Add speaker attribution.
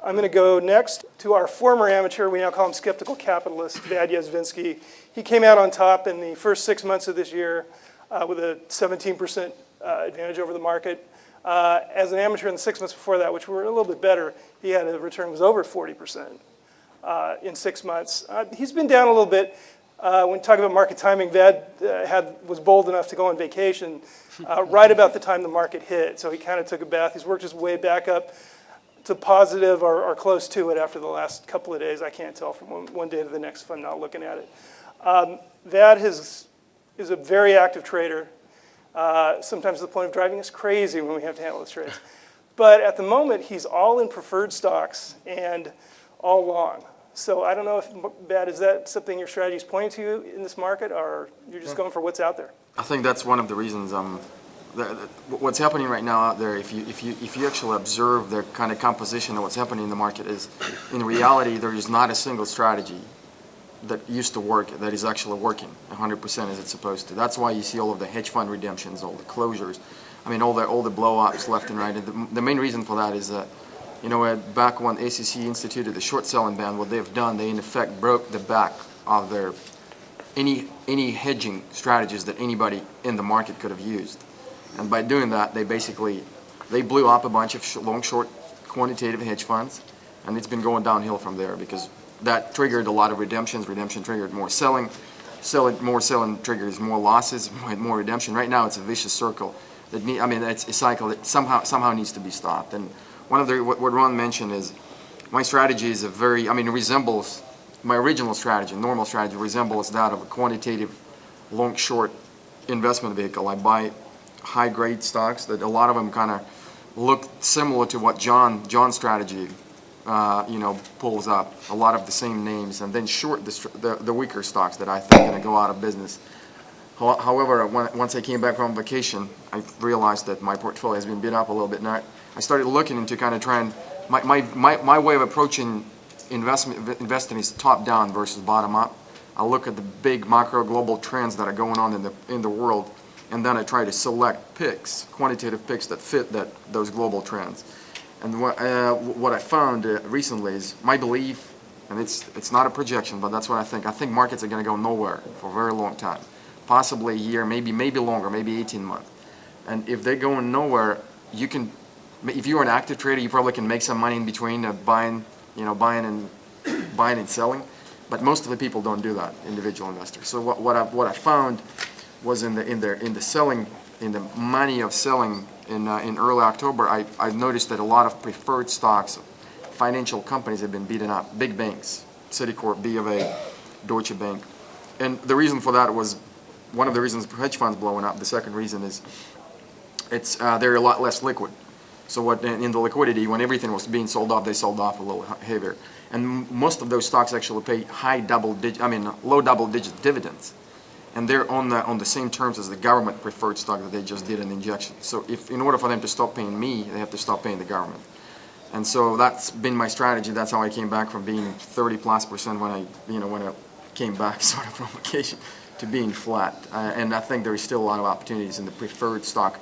Speaker 1: I'm going to go next to our former amateur, we now call him skeptical capitalist, Vad Yazvinski. He came out on top in the first 6 months of this year with a 17% advantage over the market. As an amateur in the 6 months before that, which were a little bit better, he had a return that was over 40% in 6 months. He's been down a little bit. When talking about market timing, Vad was bold enough to go on vacation right about the time the market hit. So he kind of took a bath. He's worked his way back up to positive or close to it after the last couple of days. I can't tell from one day to the next if I'm not looking at it. Vad is a very active trader. Sometimes to the point of driving us crazy when we have to handle his trades. But at the moment, he's all in preferred stocks and all long. So I don't know if, Vad, is that something your strategy is pointing to you in this market, or you're just going for what's out there?
Speaker 2: I think that's one of the reasons. What's happening right now out there, if you actually observe the kind of composition of what's happening in the market, is in reality there is not a single strategy that used to work that is actually working 100% as it's supposed to. That's why you see all of the hedge fund redemptions, all the closures. I mean, all the blow-ups left and right. And the main reason for that is that, you know, back when SEC instituted the short selling ban, what they've done, they in effect broke the back of their any hedging strategies that anybody in the market could have used. And by doing that, they blew up a bunch of long-short quantitative hedge funds, and it's been going downhill from there because that triggered a lot of redemptions. Redemption triggered more selling. More selling triggers more losses, more redemption. Right now, it's a vicious circle. It's a cycle that somehow needs to be stopped. And one of what Ron mentioned is my strategy is resembles my original strategy. Normal strategy resembles that of a quantitative long-short investment vehicle. I buy high-grade stocks that a lot of them kind of look similar to what John's strategy pulls up, a lot of the same names, and then short the weaker stocks that I think are going to go out of business. However, once I came back from vacation, I realized that my portfolio has been beat up a little bit. Now I started looking into kind of trying, my way of approaching investing is top-down versus bottom-up. I look at the big macro global trends that are going on in the world, and then I try to select picks, quantitative picks that fit those global trends. And what I found recently is my belief, and it's not a projection, but that's what I think. I think markets are going to go nowhere for a very long time, possibly a year, maybe longer, maybe 18 months. And if they're going nowhere, if you're an active trader, you probably can make some money in between buying and selling. But most of the people don't do that, individual investors. So what I found was in the money of selling in early October, I noticed that a lot of preferred stocks, financial companies have been beaten up. Big banks, Citicorp, B of A, Deutsche Bank. And the reason for that was, one of the reasons for hedge funds blowing up. The second reason is they're a lot less liquid. So in the liquidity, when everything was being sold off, they sold off a little heavier. And most of those stocks actually pay low double-digit dividends. And they're on the same terms as the government preferred stock that they just did an injection. So in order for them to stop paying me, they have to stop paying the government. And so that's been my strategy. That's how I came back from being 30+% when I came back sort of from vacation to being flat. And I think there is still a lot of opportunities in the preferred stock